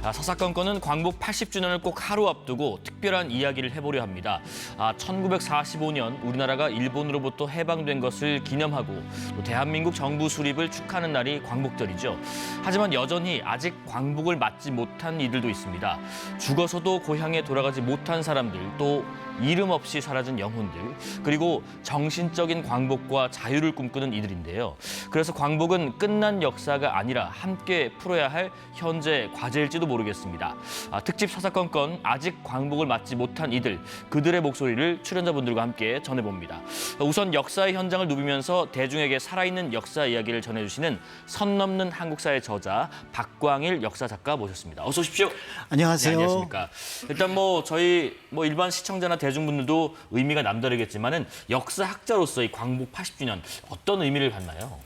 사사건건은 광복 80주년을 꼭 하루 앞두고 특별한 이야기를 해보려 합니다. 1945년 우리나라가 일본으로부터 해방된 것을 기념하고 또 대한민국 정부 수립을 축하하는 날이 광복절이죠. 하지만 여전히 아직 광복을 맞지 못한 이들도 있습니다. 죽어서도 고향에 돌아가지 못한 사람들, 또 이름 없이 사라진 영혼들, 그리고 정신적인 광복과 자유를 꿈꾸는 이들인데요. 그래서 광복은 끝난 역사가 아니라 함께 풀어야 할 현재 과제일지도 모르겠습니다. 특집 사사건건 아직 광복을 맞지 못한 이들, 그들의 목소리를 출연자분들과 함께 전해봅니다. 우선 역사의 현장을 누비면서 대중에게 살아있는 역사 이야기를 전해주시는 선 넘는 한국사의 저자 박광일 역사 작가 모셨습니다. 어서 오십시오. 안녕하세요. 네, 안녕하십니까. 일단 저희 일반 시청자나 대중분들도 의미가 남다르겠지만은 역사학자로서 이 광복 80주년 어떤 의미를 갖나요?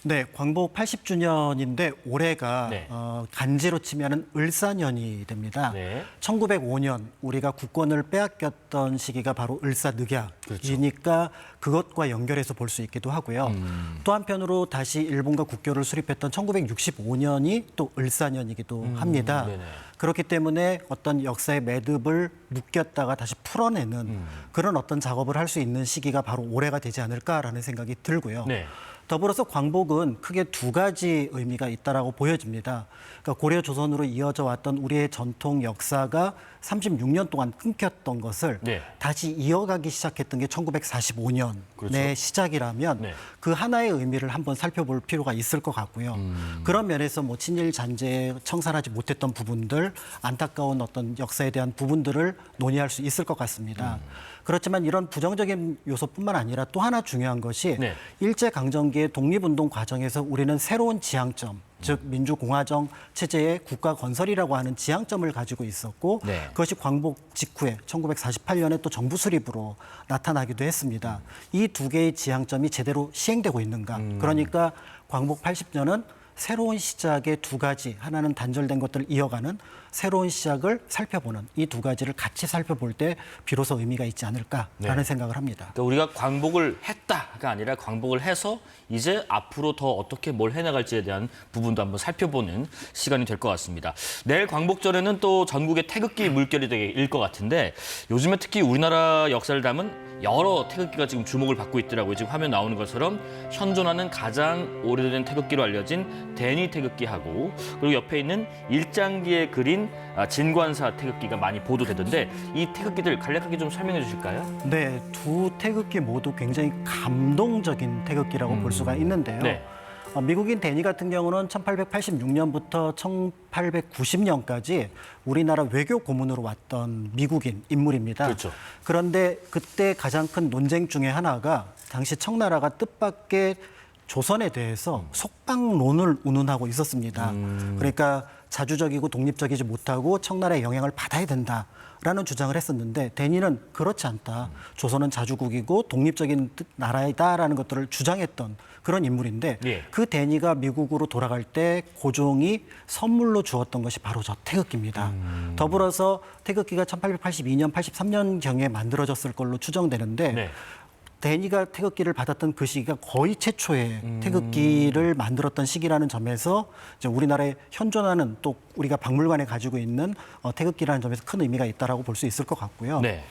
네, 광복 80주년인데 올해가 네. 간지로 치면은 을사년이 됩니다. 네. 1905년 우리가 국권을 빼앗겼던 시기가 바로 을사늑약이니까 그것과 연결해서 볼 수 있기도 하고요. 또 한편으로 다시 일본과 국교를 수립했던 1965년이 또 을사년이기도 합니다. 네네. 그렇기 때문에 어떤 역사의 매듭을 묶였다가 다시 풀어내는 그런 어떤 작업을 할 수 있는 시기가 바로 올해가 되지 않을까라는 생각이 들고요. 네. 더불어서 광복은 크게 두 가지 의미가 있다라고 보여집니다. 그러니까 고려 조선으로 이어져 왔던 우리의 전통 역사가 36년 동안 끊겼던 것을 네. 다시 이어가기 시작했던 게 1945년의 그렇죠. 시작이라면 네. 그 하나의 의미를 한번 살펴볼 필요가 있을 것 같고요. 그런 면에서 친일 잔재에 청산하지 못했던 부분들, 안타까운 어떤 역사에 대한 부분들을 논의할 수 있을 것 같습니다. 그렇지만 이런 부정적인 요소뿐만 아니라 또 하나 중요한 것이 네. 일제강점기의 독립운동 과정에서 우리는 새로운 지향점, 즉 민주공화정 체제의 국가 건설이라고 하는 지향점을 가지고 있었고 네. 그것이 광복 직후에 1948년에 또 정부 수립으로 나타나기도 했습니다. 이 두 개의 지향점이 제대로 시행되고 있는가. 그러니까 광복 80년은 새로운 시작의 두 가지, 하나는 단절된 것들을 이어가는 새로운 시작을 살펴보는 이 두 가지를 같이 살펴볼 때 비로소 의미가 있지 않을까라는 네. 생각을 합니다. 그러니까 우리가 광복을 했다가 아니라 광복을 해서 이제 앞으로 더 어떻게 뭘 해나갈지에 대한 부분도 한번 살펴보는 시간이 될 것 같습니다. 내일 광복절에는 또 전국의 태극기 물결이 될 것 같은데 요즘에 특히 우리나라 역사를 담은 여러 태극기가 지금 주목을 받고 있더라고요. 지금 화면 나오는 것처럼 현존하는 가장 오래된 태극기로 알려진 대니 태극기하고 그리고 옆에 있는 일장기에 그린 진관사 태극기가 많이 보도되던데 이 태극기들 간략하게 좀 설명해 주실까요? 네, 두 태극기 모두 굉장히 감동적인 태극기라고 볼 수가 있는데요. 네. 미국인 데니 같은 경우는 1886년부터 1890년까지 우리나라 외교 고문으로 왔던 미국인 인물입니다. 그렇죠. 그런데 그때 가장 큰 논쟁 중에 하나가 당시 청나라가 뜻밖의 조선에 대해서 속박론을 운운하고 있었습니다. 그러니까 자주적이고 독립적이지 못하고 청나라의 영향을 받아야 된다라는 주장을 했었는데 데니는 그렇지 않다. 조선은 자주국이고 독립적인 나라이다라는 것들을 주장했던 그런 인물인데 예. 그 데니가 미국으로 돌아갈 때 고종이 선물로 주었던 것이 바로 저 태극기입니다. 더불어서 태극기가 1882년, 83년경에 만들어졌을 걸로 추정되는데 네. 데니가 태극기를 받았던 그 시기가 거의 최초의 태극기를 만들었던 시기라는 점에서 이제 우리나라에 현존하는 또 우리가 박물관에 가지고 있는 태극기라는 점에서 큰 의미가 있다라고 볼 수 있을 것 같고요. 네.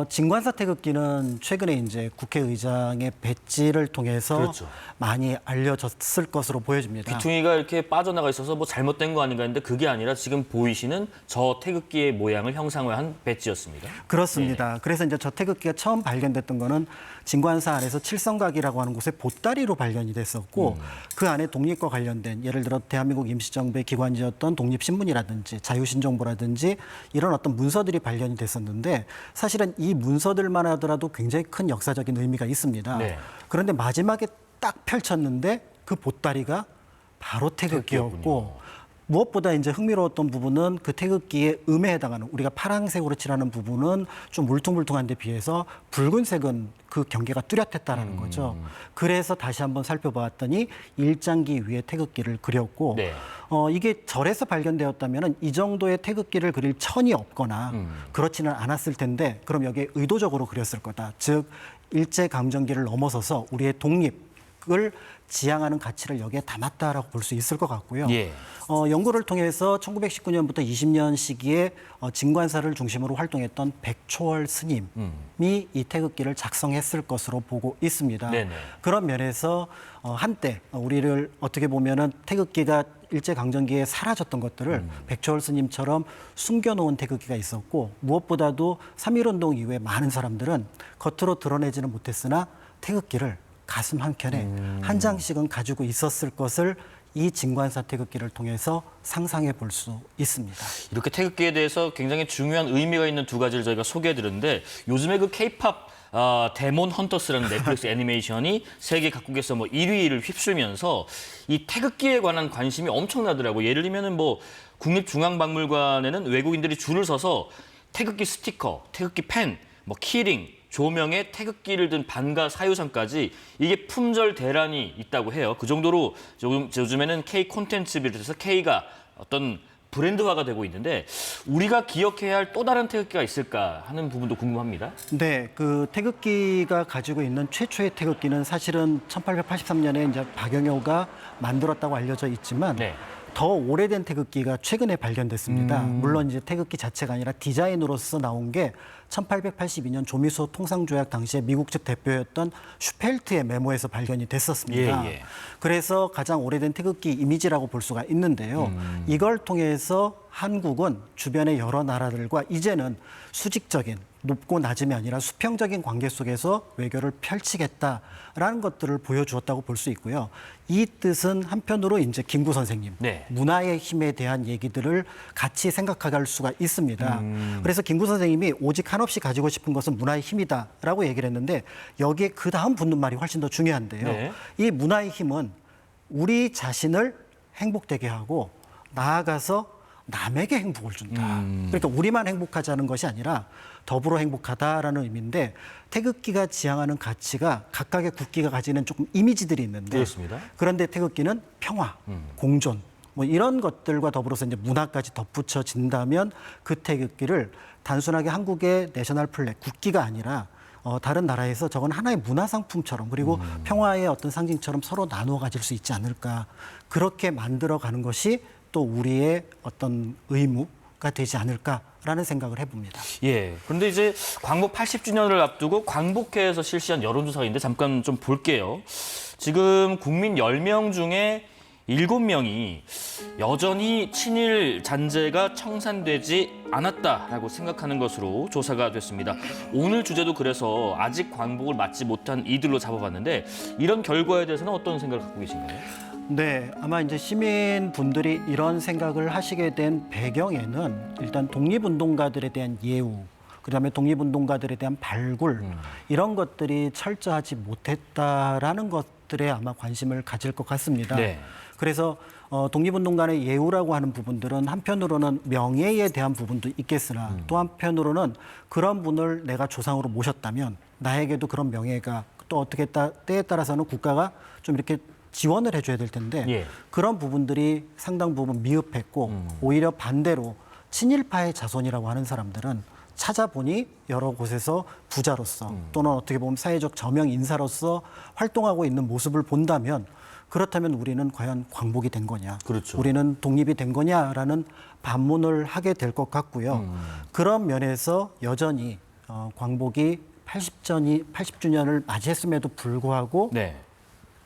진관사 태극기는 최근에 이제 국회의장의 배지를 통해서 그렇죠. 많이 알려졌을 것으로 보여집니다. 귀퉁이가 이렇게 빠져나가 있어서 잘못된 거 아닌가 했는데 그게 아니라 지금 보이시는 저 태극기의 모양을 형상화한 배지였습니다. 그렇습니다. 그래서 이제 저 태극기가 처음 발견됐던 거는 진관사 안에서 칠성각이라고 하는 곳에 보따리로 발견이 됐었고 그 안에 독립과 관련된 예를 들어 대한민국 임시정부의 기관지였던 독립신문이라든지 자유신정보라든지 이런 어떤 문서들이 발견이 됐었는데 사실은 이 문서들만 하더라도 굉장히 큰 역사적인 의미가 있습니다. 네. 그런데 마지막에 딱 펼쳤는데 그 보따리가 바로 태극기였고 무엇보다 이제 흥미로웠던 부분은 그 태극기의 음에 해당하는 우리가 파란색으로 칠하는 부분은 좀 울퉁불퉁한 데 비해서 붉은색은 그 경계가 뚜렷했다라는 거죠. 그래서 다시 한번 살펴보았더니 일장기 위에 태극기를 그렸고 네. 이게 절에서 발견되었다면 이 정도의 태극기를 그릴 천이 없거나 그렇지는 않았을 텐데 그럼 여기에 의도적으로 그렸을 거다. 즉 일제감정기를 넘어서서 우리의 독립을 지향하는 가치를 여기에 담았다라고 볼 수 있을 것 같고요. 예. 연구를 통해서 1919년부터 20년 시기에 진관사를 중심으로 활동했던 백초월 스님이 이 태극기를 작성했을 것으로 보고 있습니다. 네네. 그런 면에서 한때 우리를 어떻게 보면은 태극기가 일제강점기에 사라졌던 것들을 백초월 스님처럼 숨겨놓은 태극기가 있었고, 무엇보다도 3.1운동 이후에 많은 사람들은 겉으로 드러내지는 못했으나 태극기를 가슴 한켠에 한 장씩은 가지고 있었을 것을 이 진관사 태극기를 통해서 상상해 볼 수 있습니다. 이렇게 태극기에 대해서 굉장히 중요한 의미가 있는 두 가지를 저희가 소개해드렸는데, 요즘에 그 K-팝 데몬 헌터스라는 넷플릭스 애니메이션이 세계 각국에서 뭐 1위를 휩쓸면서 이 태극기에 관한 관심이 엄청나더라고요. 예를 들면은 뭐 국립중앙박물관에는 외국인들이 줄을 서서 태극기 스티커, 태극기 펜, 뭐 키링, 조명에 태극기를 든 반가 사유상까지 이게 품절 대란이 있다고 해요. 그 정도로 요즘에는 K 콘텐츠 비롯해서 K가 어떤 브랜드화가 되고 있는데, 우리가 기억해야 할 또 다른 태극기가 있을까 하는 부분도 궁금합니다. 네, 그 태극기가 가지고 있는 최초의 태극기는 사실은 1883년에 이제 박영효가 만들었다고 알려져 있지만 네. 더 오래된 태극기가 최근에 발견됐습니다. 물론 이제 태극기 자체가 아니라 디자인으로서 나온 게 1882년 조미수 통상조약 당시에 미국 측 대표였던 슈펠트의 메모에서 발견이 됐었습니다. 예, 예. 그래서 가장 오래된 태극기 이미지라고 볼 수가 있는데요. 이걸 통해서 한국은 주변의 여러 나라들과 이제는 수직적인, 높고 낮음이 아니라 수평적인 관계 속에서 외교를 펼치겠다라는 것들을 보여주었다고 볼 수 있고요. 이 뜻은 한편으로 이제 김구 선생님, 네. 문화의 힘에 대한 얘기들을 같이 생각하게 할 수가 있습니다. 그래서 김구 선생님이 오직 한없이 가지고 싶은 것은 문화의 힘이다라고 얘기를 했는데, 여기에 그 다음 붙는 말이 훨씬 더 중요한데요. 네. 이 문화의 힘은 우리 자신을 행복되게 하고 나아가서 남에게 행복을 준다. 그러니까 우리만 행복하자는 것이 아니라 더불어 행복하다라는 의미인데, 태극기가 지향하는 가치가 각각의 국기가 가지는 조금 이미지들이 있는데, 그렇습니다. 그런데 태극기는 평화, 공존, 뭐 이런 것들과 더불어서 이제 문화까지 덧붙여진다면 그 태극기를 단순하게 한국의 내셔널 플래그, 국기가 아니라 다른 나라에서 저건 하나의 문화상품처럼, 그리고 평화의 어떤 상징처럼 서로 나누어 가질 수 있지 않을까. 그렇게 만들어가는 것이 또 우리의 어떤 의무가 되지 않을까라는 생각을 해봅니다. 예. 그런데 이제 광복 80주년을 앞두고 광복회에서 실시한 여론조사가 있는데 잠깐 좀 볼게요. 지금 국민 10명 중에 7명이 여전히 친일 잔재가 청산되지 않았다라고 생각하는 것으로 조사가 됐습니다. 오늘 주제도 그래서 아직 광복을 맞지 못한 이들로 잡아봤는데, 이런 결과에 대해서는 어떤 생각을 갖고 계신가요? 네, 아마 이제 시민분들이 이런 생각을 하시게 된 배경에는 일단 독립운동가들에 대한 예우, 그다음에 독립운동가들에 대한 발굴, 이런 것들이 철저하지 못했다라는 것들에 아마 관심을 가질 것 같습니다. 네. 그래서 독립운동가의 예우라고 하는 부분들은 한편으로는 명예에 대한 부분도 있겠으나 또 한편으로는 그런 분을 내가 조상으로 모셨다면 나에게도 그런 명예가 또 어떻게 때에 따라서는 국가가 좀 이렇게 지원을 해줘야 될 텐데, 예. 그런 부분들이 상당 부분 미흡했고 오히려 반대로 친일파의 자손이라고 하는 사람들은 찾아보니 여러 곳에서 부자로서 또는 어떻게 보면 사회적 저명 인사로서 활동하고 있는 모습을 본다면, 그렇다면 우리는 과연 광복이 된 거냐, 그렇죠. 우리는 독립이 된 거냐라는 반문을 하게 될 것 같고요. 그런 면에서 여전히 광복이 80주년을 맞이했음에도 불구하고 네.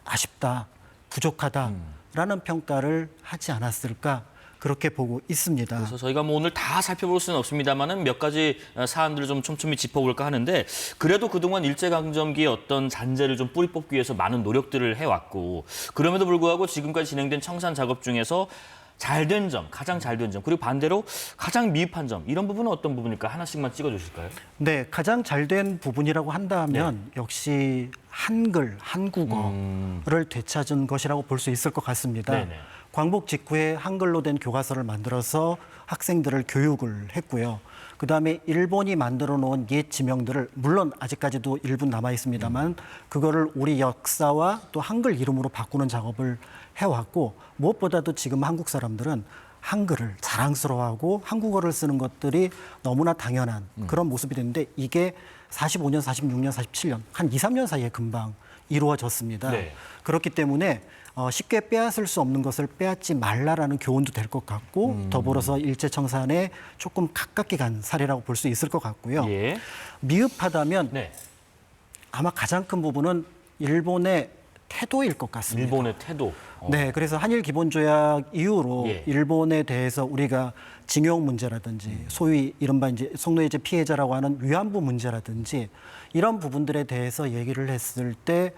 아쉽다, 부족하다라는 평가를 하지 않았을까, 그렇게 보고 있습니다. 그래서 저희가 뭐 오늘 다 살펴볼 수는 없습니다만은 몇 가지 사안들을 좀 촘촘히 짚어볼까 하는데, 그래도 그동안 일제강점기의 어떤 잔재를 좀 뿌리 뽑기 위해서 많은 노력들을 해왔고, 그럼에도 불구하고 지금까지 진행된 청산 작업 중에서 잘된 점, 가장 잘된 점, 그리고 반대로 가장 미흡한 점, 이런 부분은 어떤 부분일까? 하나씩만 찍어주실까요? 네, 가장 잘된 부분이라고 한다면 역시 한글, 한국어를 되찾은 것이라고 볼 수 있을 것 같습니다. 네네. 광복 직후에 한글로 된 교과서를 만들어서 학생들을 교육을 했고요. 그다음에 일본이 만들어 놓은 옛 지명들을, 물론 아직까지도 일부 남아 있습니다만 그거를 우리 역사와 또 한글 이름으로 바꾸는 작업을 해왔고, 무엇보다도 지금 한국 사람들은 한글을 자랑스러워하고 한국어를 쓰는 것들이 너무나 당연한 그런 모습이 됐는데, 이게 45년, 46년, 47년, 한 2, 3년 사이에 금방 이루어졌습니다. 네. 그렇기 때문에 쉽게 빼앗을 수 없는 것을 빼앗지 말라라는 교훈도 될 것 같고 더불어서 일제청산에 조금 가깝게 간 사례라고 볼 수 있을 것 같고요. 예. 미흡하다면 네. 아마 가장 큰 부분은 일본의 태도일 것 같습니다. 일본의 태도. 네, 그래서 한일 기본조약 이후로 예. 일본에 대해서 우리가 징용 문제라든지 소위 이른바 이제 성노예제 피해자라고 하는 위안부 문제라든지 이런 부분들에 대해서 얘기를 했을 때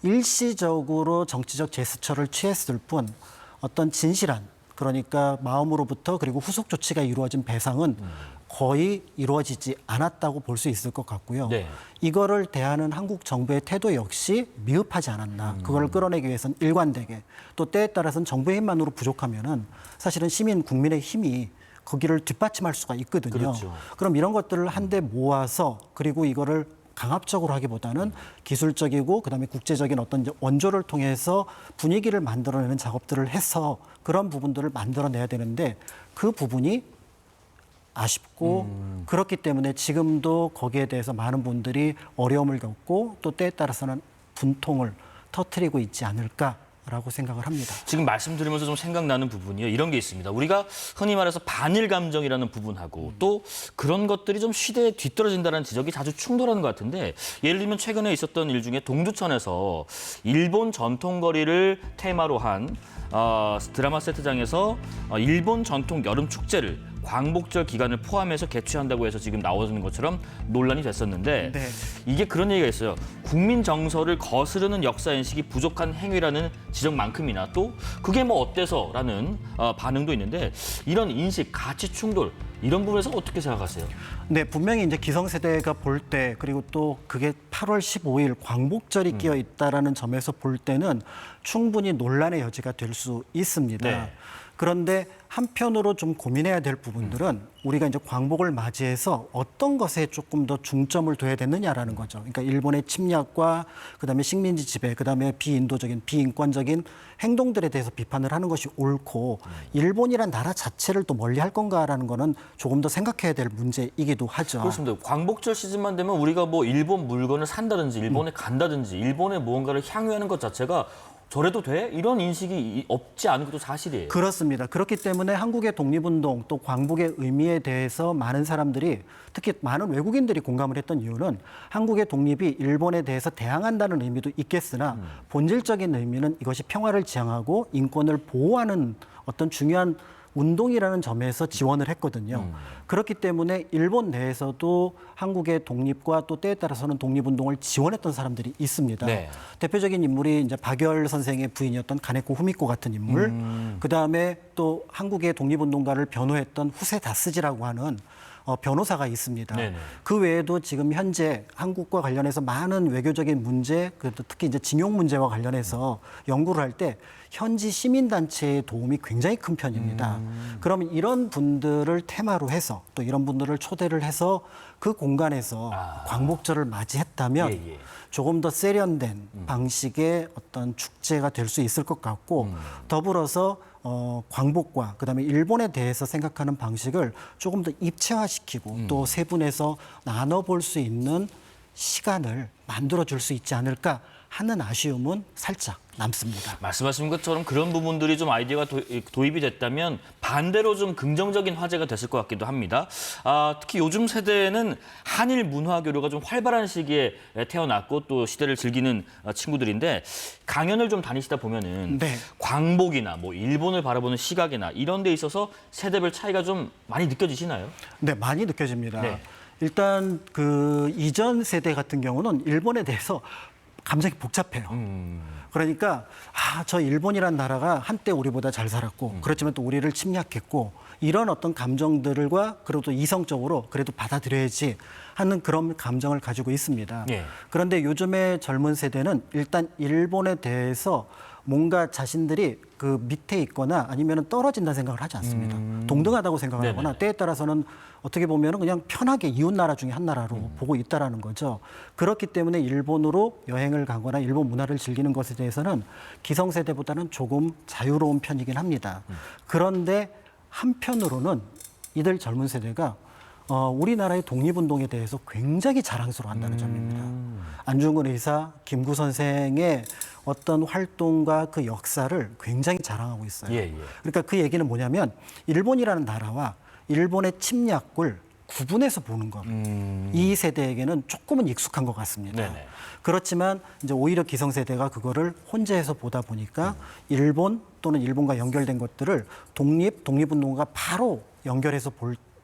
일시적으로 정치적 제스처를 취했을 뿐 어떤 진실한 그러니까 마음으로부터 그리고 후속 조치가 이루어진 배상은 거의 이루어지지 않았다고 볼 수 있을 것 같고요. 네. 이거를 대하는 한국 정부의 태도 역시 미흡하지 않았나. 그걸 끌어내기 위해서는 일관되게 또 때에 따라서는 정부의 힘만으로 부족하면은 사실은 시민 국민의 힘이 거기를 뒷받침할 수가 있거든요. 그렇죠. 그럼 이런 것들을 한데 모아서 그리고 이거를 강압적으로 하기보다는 기술적이고 그다음에 국제적인 어떤 이제 원조를 통해서 분위기를 만들어내는 작업들을 해서 그런 부분들을 만들어내야 되는데 그 부분이 아쉽고 그렇기 때문에 지금도 거기에 대해서 많은 분들이 어려움을 겪고 또 때에 따라서는 분통을 터뜨리고 있지 않을까라고 생각을 합니다. 지금 말씀드리면서 좀 생각나는 부분이요. 이런 게 있습니다. 우리가 흔히 말해서 반일 감정이라는 부분하고 또 그런 것들이 좀 시대에 뒤떨어진다는 지적이 자주 충돌하는 것 같은데 예를 들면 최근에 있었던 일 중에 동두천에서 일본 전통거리를 테마로 한 드라마 세트장에서 일본 전통 여름 축제를 광복절 기간을 포함해서 개최한다고 해서 지금 나오는 것처럼 논란이 됐었는데 네. 이게 그런 얘기가 있어요. 국민 정서를 거스르는 역사 인식이 부족한 행위라는 지적만큼이나 또 그게 뭐 어때서라는 반응도 있는데 이런 인식, 가치 충돌 이런 부분에서 어떻게 생각하세요? 네, 분명히 이제 기성세대가 볼 때 그리고 또 그게 8월 15일 광복절이 끼어 있다라는 점에서 볼 때는 충분히 논란의 여지가 될 수 있습니다. 네. 그런데 한편으로 좀 고민해야 될 부분들은 우리가 이제 광복을 맞이해서 어떤 것에 조금 더 중점을 둬야 되느냐라는 거죠. 그러니까 일본의 침략과 그다음에 식민지 지배, 그다음에 비인도적인, 비인권적인 행동들에 대해서 비판을 하는 것이 옳고 일본이란 나라 자체를 또 멀리할 건가라는 거는 조금 더 생각해야 될 문제이기도 하죠. 그렇습니다. 광복절 시즌만 되면 우리가 뭐 일본 물건을 산다든지 일본에 간다든지 일본에 무언가를 향유하는 것 자체가 저래도 돼? 이런 인식이 없지 않은 것도 사실이에요. 그렇습니다. 그렇기 때문에 한국의 독립운동 또 광복의 의미에 대해서 많은 사람들이 특히 많은 외국인들이 공감을 했던 이유는 한국의 독립이 일본에 대해서 대항한다는 의미도 있겠으나 본질적인 의미는 이것이 평화를 지향하고 인권을 보호하는 어떤 중요한 운동이라는 점에서 지원을 했거든요. 그렇기 때문에 일본 내에서도 한국의 독립과 또 때에 따라서는 독립운동을 지원했던 사람들이 있습니다. 네. 대표적인 인물이 이제 박열 선생의 부인이었던 가네코 후미코 같은 인물, 그 다음에 또 한국의 독립운동가를 변호했던 후세 다스지라고 하는 변호사가 있습니다. 네네. 그 외에도 지금 현재 한국과 관련해서 많은 외교적인 문제, 특히 이제 징용 문제와 관련해서 연구를 할 때 현지 시민단체의 도움이 굉장히 큰 편입니다. 그러면 이런 분들을 테마로 해서 또 이런 분들을 초대를 해서 그 공간에서 광복절을 맞이했다면 예, 예. 조금 더 세련된 방식의 어떤 축제가 될 수 있을 것 같고 더불어서 광복과 그다음에 일본에 대해서 생각하는 방식을 조금 더 입체화시키고 또 세분해서 나눠볼 수 있는 시간을 만들어줄 수 있지 않을까 하는 아쉬움은 살짝 남습니다. 말씀하신 것처럼 그런 부분들이 좀 아이디어가 도입이 됐다면 반대로 좀 긍정적인 화제가 됐을 것 같기도 합니다. 특히 요즘 세대는 한일 문화 교류가 좀 활발한 시기에 태어났고 또 시대를 즐기는 친구들인데 강연을 좀 다니시다 보면은 네. 광복이나 뭐 일본을 바라보는 시각이나 이런 데 있어서 세대별 차이가 좀 많이 느껴지시나요? 네, 많이 느껴집니다. 네. 일단 그 이전 세대 같은 경우는 일본에 대해서 감정이 복잡해요. 그러니까 저 일본이란 나라가 한때 우리보다 잘 살았고 그렇지만 또 우리를 침략했고 이런 어떤 감정들과 그리고 또 이성적으로 그래도 받아들여야지 하는 그런 감정을 가지고 있습니다. 예. 그런데 요즘의 젊은 세대는 일단 일본에 대해서 뭔가 자신들이 그 밑에 있거나 아니면 떨어진다는 생각을 하지 않습니다. 동등하다고 생각을 하거나 때에 따라서는 어떻게 보면 그냥 편하게 이웃 나라 중에 한 나라로 보고 있다라는 거죠. 그렇기 때문에 일본으로 여행을 가거나 일본 문화를 즐기는 것에 대해서는 기성세대보다는 조금 자유로운 편이긴 합니다. 그런데 한편으로는 이들 젊은 세대가 우리나라의 독립운동에 대해서 굉장히 자랑스러워한다는 점입니다. 안중근 의사, 김구 선생의 어떤 활동과 그 역사를 굉장히 자랑하고 있어요. 예, 예. 그러니까 그 얘기는 뭐냐면 일본이라는 나라와 일본의 침략을 구분해서 보는 것. 이 세대에게는 조금은 익숙한 것 같습니다. 네네. 그렇지만 이제 오히려 기성세대가 그거를 혼재해서 보다 보니까 일본 또는 일본과 연결된 것들을 독립운동과 바로 연결해서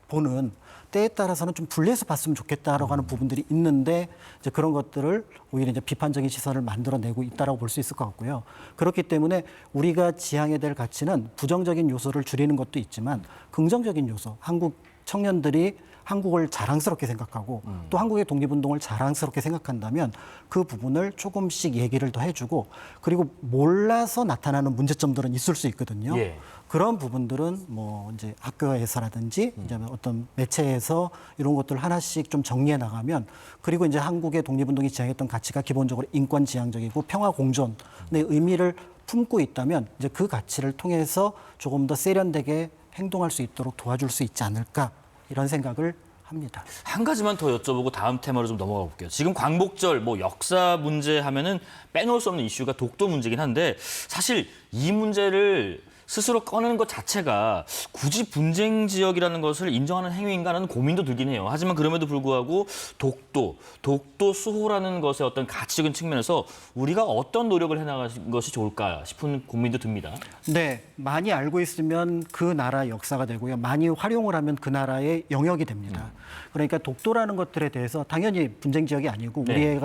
보는 때에 따라서는 좀 분리해서 봤으면 좋겠다라고 하는 부분들이 있는데 이제 그런 것들을 오히려 이제 비판적인 시선을 만들어내고 있다라고 볼 수 있을 것 같고요. 그렇기 때문에 우리가 지향해야 될 가치는 부정적인 요소를 줄이는 것도 있지만 긍정적인 요소, 한국 청년들이 한국을 자랑스럽게 생각하고 또 한국의 독립운동을 자랑스럽게 생각한다면 그 부분을 조금씩 얘기를 더 해주고 그리고 몰라서 나타나는 문제점들은 있을 수 있거든요. 예. 그런 부분들은 뭐 이제 학교에서라든지 이제 어떤 매체에서 이런 것들 하나씩 좀 정리해 나가면 그리고 이제 한국의 독립운동이 지향했던 가치가 기본적으로 인권 지향적이고 평화 공존의 의미를 품고 있다면 이제 그 가치를 통해서 조금 더 세련되게 행동할 수 있도록 도와줄 수 있지 않을까 이런 생각을 합니다. 한 가지만 더 여쭤보고 다음 테마로 좀 넘어가 볼게요. 지금 광복절 뭐 역사 문제 하면은 빼놓을 수 없는 이슈가 독도 문제긴 한데 사실 이 문제를 스스로 꺼내는 것 자체가 굳이 분쟁 지역이라는 것을 인정하는 행위인가라는 고민도 들긴 해요. 하지만 그럼에도 불구하고 독도 수호라는 것의 어떤 가치적인 측면에서 우리가 어떤 노력을 해나가는 것이 좋을까 싶은 고민도 듭니다. 네, 많이 알고 있으면 그 나라 역사가 되고요. 많이 활용을 하면 그 나라의 영역이 됩니다. 그러니까 독도라는 것들에 대해서 당연히 분쟁 지역이 아니고 네.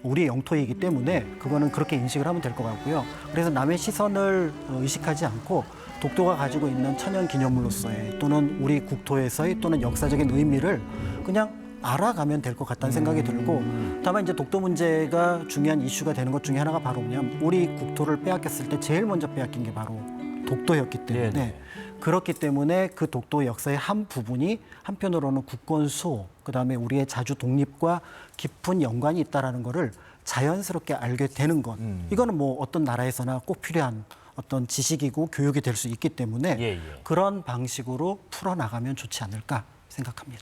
우리의 영토이기 때문에 그거는 그렇게 인식을 하면 될 것 같고요. 그래서 남의 시선을 의식하지 않고 독도가 가지고 있는 천연 기념물로서의 또는 우리 국토에서의 또는 역사적인 의미를 그냥 알아가면 될 것 같다는 생각이 들고 다만 이제 독도 문제가 중요한 이슈가 되는 것 중에 하나가 바로 뭐냐면 우리 국토를 빼앗겼을 때 제일 먼저 빼앗긴 게 바로 독도였기 때문에 네네. 그렇기 때문에 그 독도 역사의 한 부분이 한편으로는 국권 수호, 그다음에 우리의 자주 독립과 깊은 연관이 있다라는 거를 자연스럽게 알게 되는 것. 이거는 뭐 어떤 나라에서나 꼭 필요한 어떤 지식이고 교육이 될 수 있기 때문에 예, 예. 그런 방식으로 풀어나가면 좋지 않을까 생각합니다.